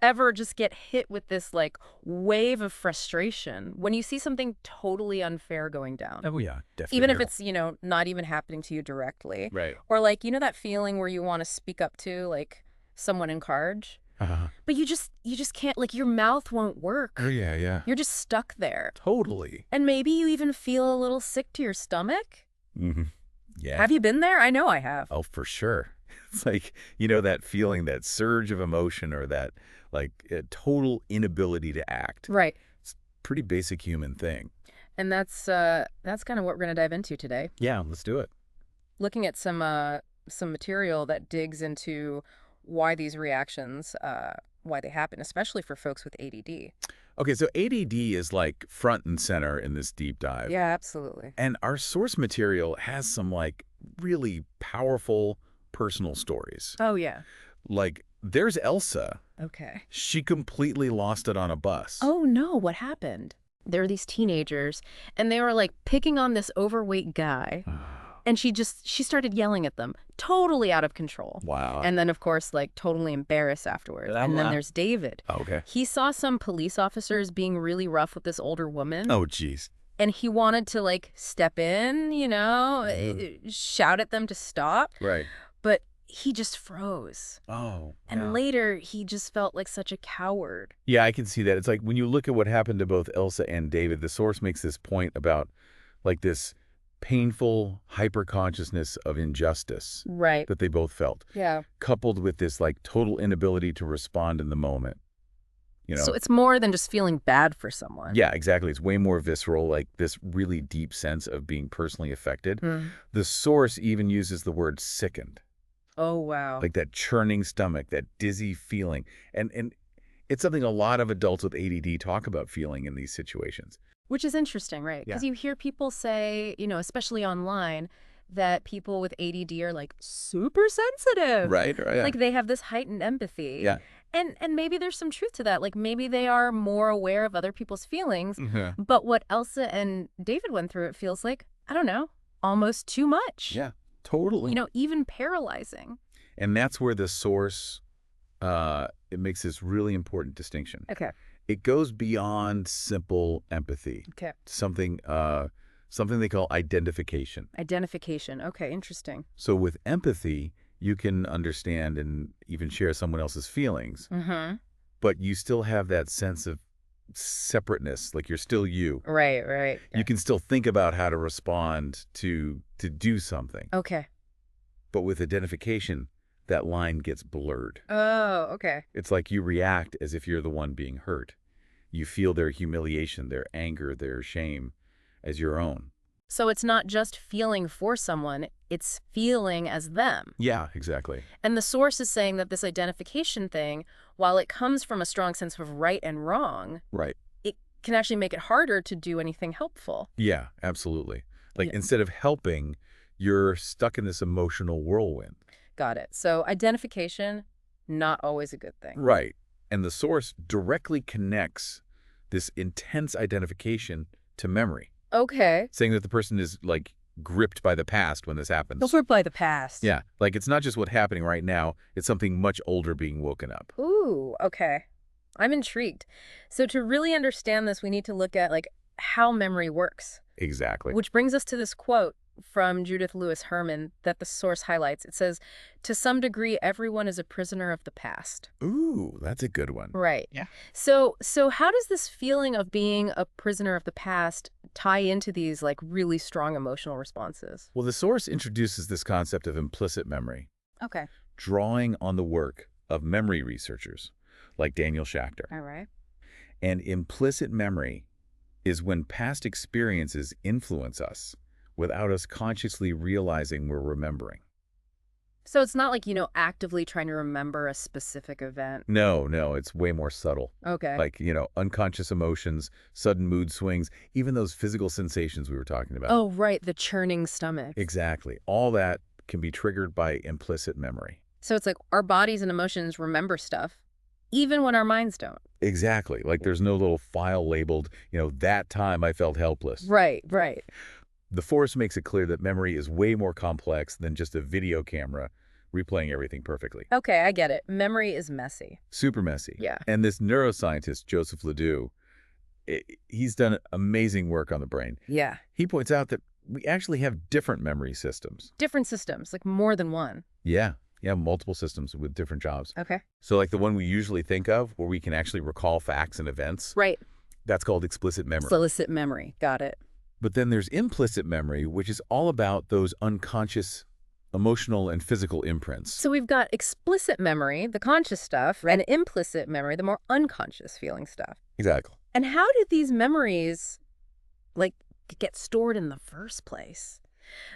ever just get hit with this like wave of frustration when you see something totally unfair going down? Oh, yeah, Even if definitely. it's, not even happening to you directly. Right. Or like, that feeling where you want to speak up to like someone in charge, Uh-huh. but you just can't, like your mouth won't work. Oh, yeah, yeah. You're just stuck there. Totally. And maybe you even feel a little sick to your stomach. Mm-hmm. Yeah. Have you been there? I know I have. Oh, for sure. It's like, that feeling, that surge of emotion or that, like, total inability to act. Right. It's a pretty basic human thing. And that's kind of what we're going to dive into today. Yeah, let's do it. Looking at some material that digs into why these reactions, why they happen, especially for folks with ADD. Okay, so ADD is like front and center in this deep dive. Yeah, absolutely. And our source material has some like really powerful personal stories. Oh, yeah. Like there's Elsa. Okay. She completely lost it on a bus. Oh, no. What happened? There were these teenagers, and they were like picking on this overweight guy. And she started yelling at them, totally out of control. Wow. And then, of course, like totally embarrassed afterwards. And then there's David. Okay. He saw some police officers being really rough with this older woman. Oh, geez. And he wanted to like step in, shout at them to stop. Right. But he just froze. Oh. And yeah. later, he just felt like such a coward. Yeah, I can see that. It's like when you look at what happened to both Elsa and David, the source makes this point about like this painful hyperconsciousness of injustice Right. that they both felt, Yeah. coupled with this like total inability to respond in the moment. So it's more than just feeling bad for someone. Yeah, exactly. It's way more visceral, like this really deep sense of being personally affected. Mm. The source even uses the word sickened, Oh, wow. like that churning stomach, that dizzy feeling. And it's something a lot of adults with ADD talk about feeling in these situations. Which is interesting, right? Because you hear people say, especially online, that people with ADD are like super sensitive. Right? Yeah. Like they have this heightened empathy. Yeah. And maybe there's some truth to that. Like maybe they are more aware of other people's feelings. Mhm. But what Elsa and David went through, it feels like, I don't know, almost too much. Yeah, totally. Even paralyzing. And that's where the source, it makes this really important distinction. Okay. It goes beyond simple empathy. Okay. Something they call identification. Identification. Okay, interesting. So with empathy, you can understand and even share someone else's feelings, Mm-hmm. but you still have that sense of separateness, like you're still you. Right. You can still think about how to respond to do something. Okay. But with identification, that line gets blurred. Oh, okay. It's like you react as if you're the one being hurt. You feel their humiliation, their anger, their shame as your own. So it's not just feeling for someone, it's feeling as them. Yeah, exactly. And the source is saying that this identification thing, while it comes from a strong sense of right and wrong, Right. it can actually make it harder to do anything helpful. Yeah, absolutely. Like Yeah. instead of helping, you're stuck in this emotional whirlwind. Got it. So identification, not always a good thing. Right. And the source directly connects this intense identification to memory, Okay. saying that the person is like gripped by the past when this happens. Those were by the past. Yeah, like it's not just what's happening right now, it's something much older being woken up. Ooh, okay. I'm intrigued. So to really understand this, we need to look at like how memory works. Exactly. Which brings us to this quote from Judith Lewis Herman that the source highlights. It says, "To some degree, everyone is a prisoner of the past." Ooh, that's a good one. Right. Yeah. So how does this feeling of being a prisoner of the past tie into these like really strong emotional responses? Well, the source introduces this concept of implicit memory, Okay. drawing on the work of memory researchers like Daniel Schachter. All right. And implicit memory is when past experiences influence us without us consciously realizing we're remembering. So it's not like, actively trying to remember a specific event. No, it's way more subtle. Okay. Like, unconscious emotions, sudden mood swings, even those physical sensations we were talking about. Oh, right. The churning stomach. Exactly. All that can be triggered by implicit memory. So it's like our bodies and emotions remember stuff, even when our minds don't. Exactly. Like there's no little file labeled, that time I felt helpless. Right. The force makes it clear that memory is way more complex than just a video camera replaying everything perfectly. Okay, I get it. Memory is messy. Super messy. Yeah. And this neuroscientist, Joseph Ledoux, he's done amazing work on the brain. Yeah. He points out that we actually have different memory systems. Different systems, like more than one. Yeah. Yeah, multiple systems with different jobs. Okay. So like the one we usually think of, where we can actually recall facts and events, Right. that's called explicit memory. Explicit memory. Got it. But then there's implicit memory, which is all about those unconscious emotional and physical imprints. So we've got explicit memory, the conscious stuff, and implicit memory, the more unconscious feeling stuff. Exactly. And how do these memories, like, get stored in the first place?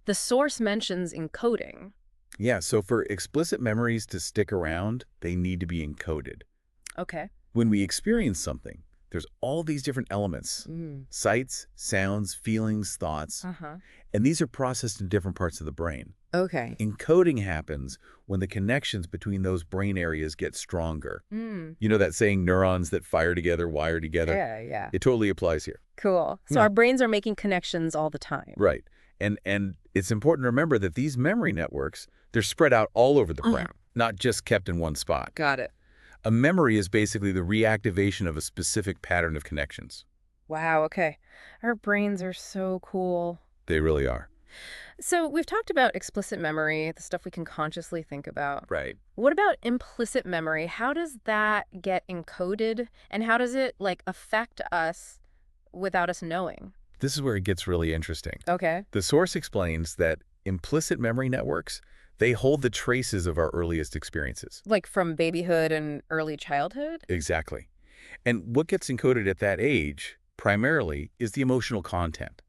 The source mentions encoding. Yeah, so for explicit memories to stick around, they need to be encoded. Okay. When we experience something, there's all these different elements, sights, sounds, feelings, thoughts, and these are processed in different parts of the brain. Okay. Encoding happens when the connections between those brain areas get stronger. You know that saying, neurons that fire together, wire together? Yeah. It totally applies here. Cool. So Yeah. our brains are making connections all the time. Right. And it's important to remember that these memory networks, they're spread out all over the brain, not just kept in one spot. Got it. A memory is basically the reactivation of a specific pattern of connections. Wow, okay. Our brains are so cool. They really are. So we've talked about explicit memory, the stuff we can consciously think about. Right. What about implicit memory? How does that get encoded, and how does it, like, affect us without us knowing? This is where it gets really interesting. Okay. The source explains that implicit memory networks, they hold the traces of our earliest experiences. Like from babyhood and early childhood? Exactly. And what gets encoded at that age, primarily, is the emotional content.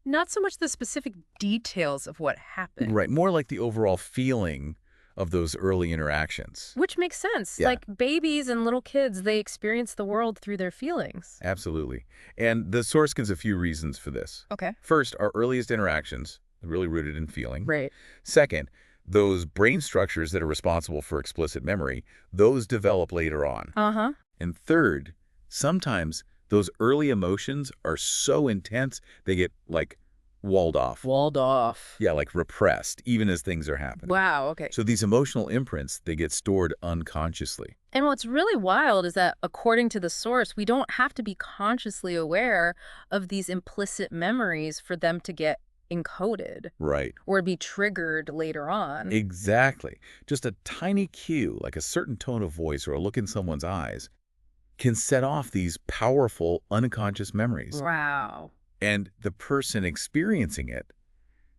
Not so much the specific details of what happened. Right. More like the overall feeling of those early interactions. Which makes sense. Yeah. Like babies and little kids, they experience the world through their feelings. Absolutely. And the source gives a few reasons for this. Okay. First, our earliest interactions are really rooted in feeling. Right. Second, those brain structures that are responsible for explicit memory, those develop later on. Uh-huh. And third, sometimes those early emotions are so intense, they get, like, walled off. Walled off. Yeah, like repressed, even as things are happening. Wow, okay. So these emotional imprints, they get stored unconsciously. And what's really wild is that, according to the source, we don't have to be consciously aware of these implicit memories for them to get encoded Right. or be triggered later on. Exactly. Just a tiny cue, like a certain tone of voice or a look in someone's eyes, can set off these powerful unconscious memories. Wow. And the person experiencing it,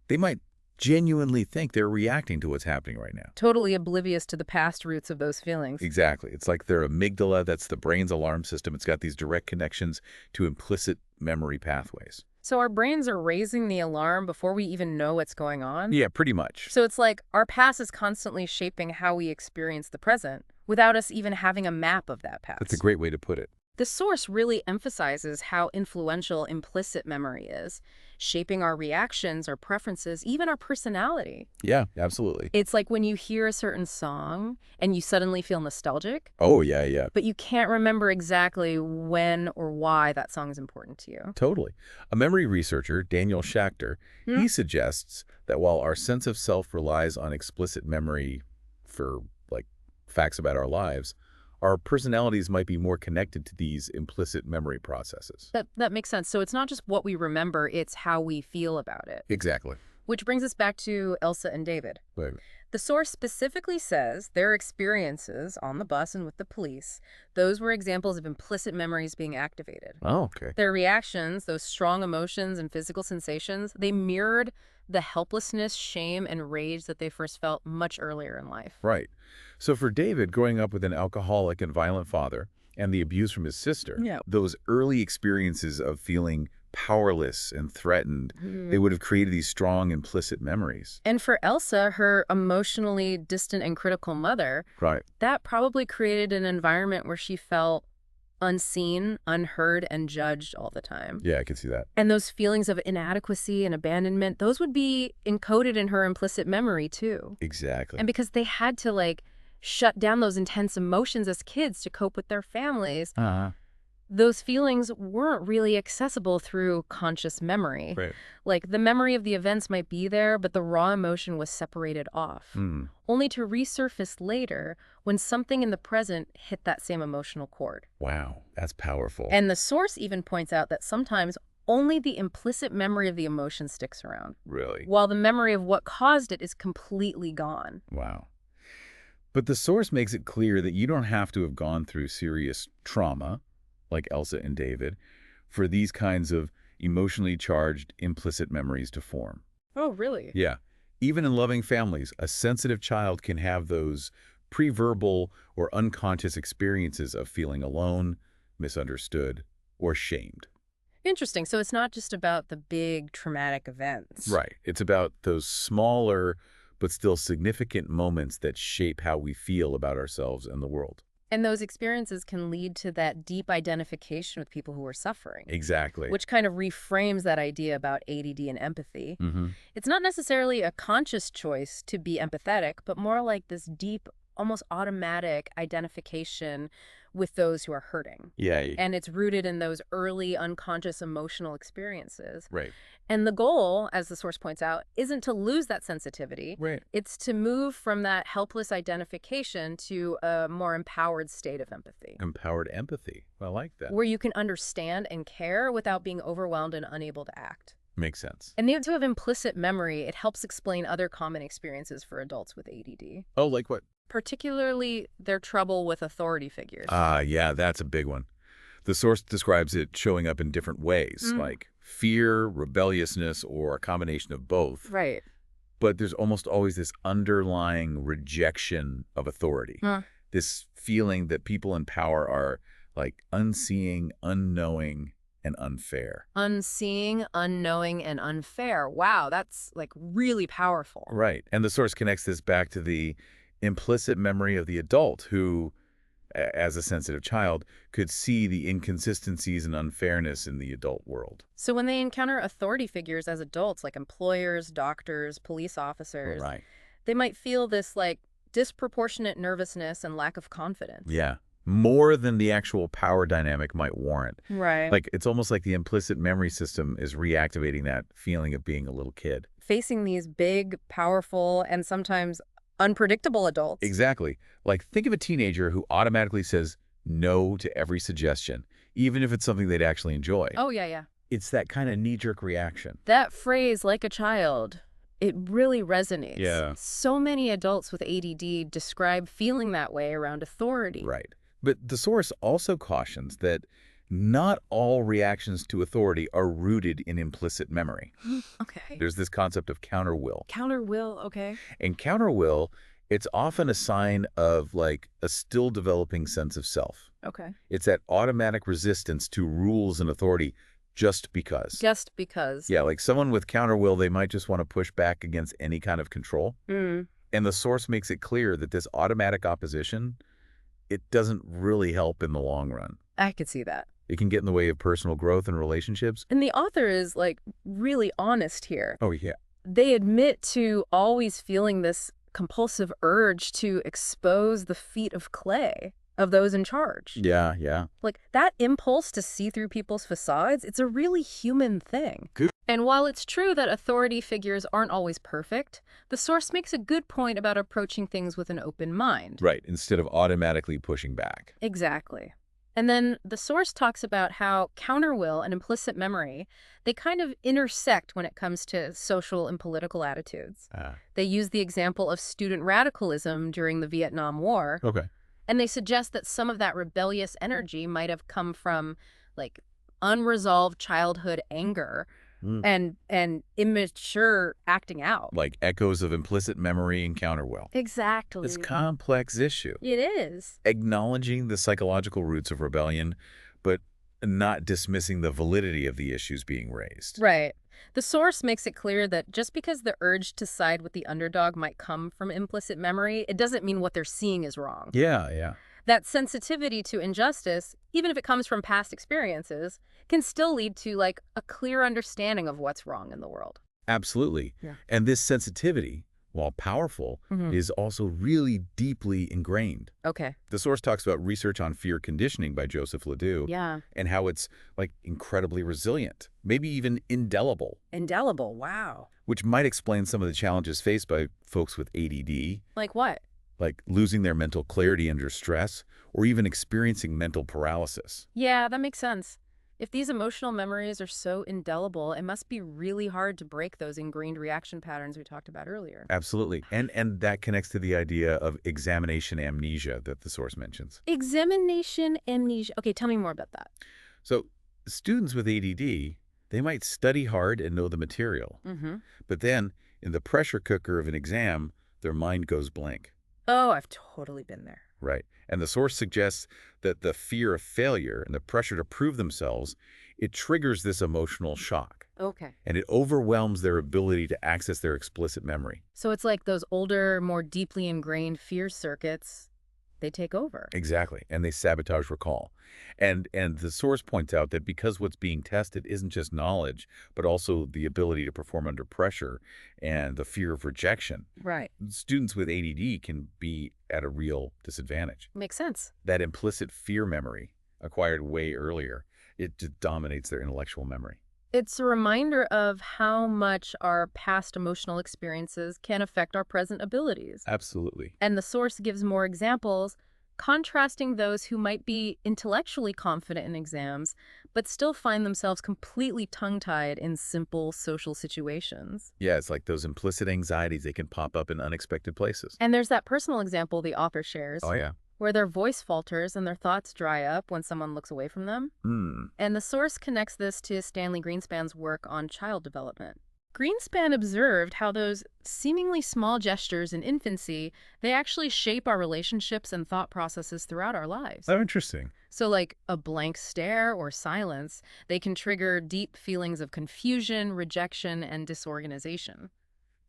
they might genuinely think they're reacting to what's happening right now. Totally oblivious to the past roots of those feelings. Exactly. It's like their amygdala, that's the brain's alarm system. It's got these direct connections to implicit memory pathways. So our brains are raising the alarm before we even know what's going on? Yeah, pretty much. So it's like our past is constantly shaping how we experience the present without us even having a map of that past. That's a great way to put it. The source really emphasizes how influential implicit memory is, shaping our reactions, our preferences, even our personality. Yeah, absolutely. It's like when you hear a certain song and you suddenly feel nostalgic, Oh, yeah. but you can't remember exactly when or why that song is important to you. Totally. A memory researcher, Daniel Schachter, he suggests that while our sense of self relies on explicit memory for, like, facts about our lives, our personalities might be more connected to these implicit memory processes. That makes sense. So it's not just what we remember, it's how we feel about it. Exactly. Which brings us back to Elsa and David. Right. The source specifically says their experiences on the bus and with the police, those were examples of implicit memories being activated. Oh, okay. Their reactions, those strong emotions and physical sensations, they mirrored the helplessness, shame, and rage that they first felt much earlier in life. Right. So for David, growing up with an alcoholic and violent father and the abuse from his sister, those early experiences of feeling powerless and threatened, they would have created these strong implicit memories. And for Elsa, her emotionally distant and critical mother, Right. that probably created an environment where she felt unseen, unheard, and judged all the time. Yeah, I can see that. And those feelings of inadequacy and abandonment, those would be encoded in her implicit memory too. Exactly. And because they had to, like, shut down those intense emotions as kids to cope with their families, those feelings weren't really accessible through conscious memory. Right. Like, the memory of the events might be there, but the raw emotion was separated off, only to resurface later when something in the present hit that same emotional chord. Wow, that's powerful. And the source even points out that sometimes only the implicit memory of the emotion sticks around, Really? while the memory of what caused it is completely gone. Wow. But the source makes it clear that you don't have to have gone through serious trauma, like Elsa and David, for these kinds of emotionally charged implicit memories to form. Oh, really? Yeah. Even in loving families, a sensitive child can have those pre-verbal or unconscious experiences of feeling alone, misunderstood, or shamed. Interesting. So it's not just about the big traumatic events. Right. It's about those smaller but still significant moments that shape how we feel about ourselves and the world. And those experiences can lead to that deep identification with people who are suffering. Exactly. Which kind of reframes that idea about ADD and empathy. It's not necessarily a conscious choice to be empathetic, but more like this deep, almost automatic identification with those who are hurting. Yeah. And it's rooted in those early unconscious emotional experiences. Right. And the goal, as the source points out, isn't to lose that sensitivity. Right. It's to move from that helpless identification to a more empowered state of empathy. Empowered empathy. I like that. Where you can understand and care without being overwhelmed and unable to act. Makes sense. And the idea of implicit memory, it helps explain other common experiences for adults with ADD. Oh, like what? Particularly their trouble with authority figures. Yeah, that's a big one. The source describes it showing up in different ways, like fear, rebelliousness, or a combination of both. Right. But there's almost always this underlying rejection of authority. This feeling that people in power are like unseeing, unknowing, and unfair. Unseeing, unknowing, and unfair. Wow, that's like really powerful. Right. And the source connects this back to the implicit memory of the adult who, as a sensitive child, could see the inconsistencies and unfairness in the adult world. So when they encounter authority figures as adults, like employers, doctors, police officers, Right. they might feel this like disproportionate nervousness and lack of confidence. Yeah. More than the actual power dynamic might warrant. Right. Like, it's almost like the implicit memory system is reactivating that feeling of being a little kid. Facing these big, powerful, and sometimes unpredictable adults. Exactly. Like, think of a teenager who automatically says no to every suggestion, even if it's something they'd actually enjoy. Oh, yeah. It's that kind of knee-jerk reaction. That phrase, like a child, it really resonates. Yeah. So many adults with ADD describe feeling that way around authority. Right. But the source also cautions that not all reactions to authority are rooted in implicit memory. Okay. There's this concept of counter-will. Counter-will, okay. And counter-will, it's often a sign of like a still developing sense of self. Okay. It's that automatic resistance to rules and authority just because. Just because. Yeah, like someone with counter-will, they might just want to push back against any kind of control. And the source makes it clear that this automatic opposition, it doesn't really help in the long run. I could see that. It can get in the way of personal growth and relationships. And the author is, like, really honest here. Oh, yeah. They admit to always feeling this compulsive urge to expose the feet of clay of those in charge. Yeah. Like, that impulse to see through people's facades, it's a really human thing. Good. And while it's true that authority figures aren't always perfect, the source makes a good point about approaching things with an open mind. Right, instead of automatically pushing back. Exactly. And then the source talks about how counter-will and implicit memory, they kind of intersect when it comes to social and political attitudes. They use the example of student radicalism during the Vietnam War. Okay. And they suggest that some of that rebellious energy might have come from, like, unresolved childhood anger and immature acting out. Like echoes of implicit memory and counter-will. Exactly. It's a complex issue. It is. Acknowledging the psychological roots of rebellion, but not dismissing the validity of the issues being raised. Right. The source makes it clear that just because the urge to side with the underdog might come from implicit memory, it doesn't mean what they're seeing is wrong. Yeah. That sensitivity to injustice, even if it comes from past experiences, can still lead to, like, a clear understanding of what's wrong in the world. Absolutely. Yeah. And this sensitivity, while powerful, Mm-hmm. is also really deeply ingrained. Okay. The source talks about research on fear conditioning by Joseph Ledoux Yeah. and how it's like incredibly resilient, maybe even indelible, Indelible. Wow. which might explain some of the challenges faced by folks with ADD, Like what? like losing their mental clarity under stress or even experiencing mental paralysis. Yeah, that makes sense. If these emotional memories are so indelible, it must be really hard to break those ingrained reaction patterns we talked about earlier. Absolutely. And that connects to the idea of examination amnesia that the source mentions. Examination amnesia. Okay, tell me more about that. So students with ADD, they might study hard and know the material, Mm-hmm. but then in the pressure cooker of an exam, their mind goes blank. Oh, I've totally been there. Right. And the source suggests that the fear of failure and the pressure to prove themselves, it triggers this emotional shock. Okay. And it overwhelms their ability to access their explicit memory. So it's like those older, more deeply ingrained fear circuits, they take over. Exactly. And they sabotage recall. And the source points out that because what's being tested isn't just knowledge, but also the ability to perform under pressure and the fear of rejection, Right. students with ADD can be at a real disadvantage. Makes sense. That implicit fear memory, acquired way earlier, it just dominates their intellectual memory. It's a reminder of how much our past emotional experiences can affect our present abilities. Absolutely. And the source gives more examples, contrasting those who might be intellectually confident in exams, but still find themselves completely tongue-tied in simple social situations. Yeah, it's like those implicit anxieties, they can pop up in unexpected places. And there's that personal example the author shares, Oh, yeah. where their voice falters and their thoughts dry up when someone looks away from them. And the source connects this to Stanley Greenspan's work on child development. Greenspan observed how those seemingly small gestures in infancy, they actually shape our relationships and thought processes throughout our lives. Oh, interesting. So like a blank stare or silence, they can trigger deep feelings of confusion, rejection, and disorganization.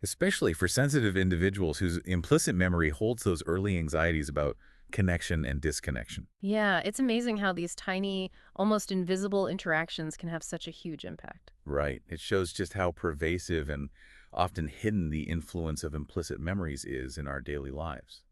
Especially for sensitive individuals whose implicit memory holds those early anxieties about connection and disconnection. Yeah, it's amazing how these tiny, almost invisible interactions can have such a huge impact. Right. It shows just how pervasive and often hidden the influence of implicit memories is in our daily lives.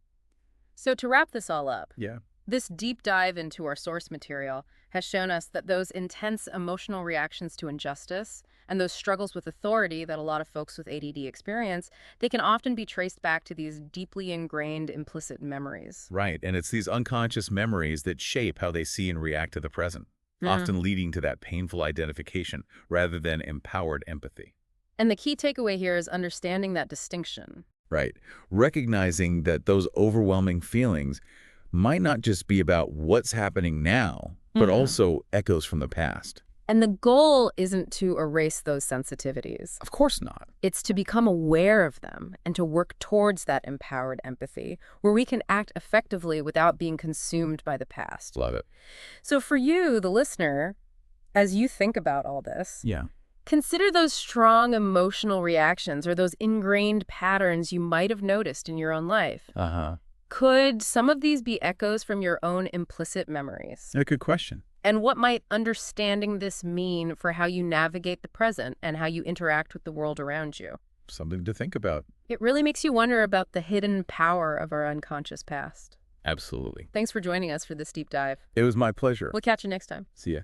So to wrap this all up, Yeah. this deep dive into our source material has shown us that those intense emotional reactions to injustice and those struggles with authority that a lot of folks with ADD experience, they can often be traced back to these deeply ingrained implicit memories. Right. And it's these unconscious memories that shape how they see and react to the present, often leading to that painful identification rather than empowered empathy. And the key takeaway here is understanding that distinction. Right. Recognizing that those overwhelming feelings might not just be about what's happening now, but also echoes from the past. And the goal isn't to erase those sensitivities. Of course not. It's to become aware of them and to work towards that empowered empathy, where we can act effectively without being consumed by the past. Love it. So for you, the listener, as you think about all this, Yeah. consider those strong emotional reactions or those ingrained patterns you might have noticed in your own life. Uh-huh. Could some of these be echoes from your own implicit memories? A good question. And what might understanding this mean for how you navigate the present and how you interact with the world around you? Something to think about. It really makes you wonder about the hidden power of our unconscious past. Absolutely. Thanks for joining us for this deep dive. It was my pleasure. We'll catch you next time. See ya.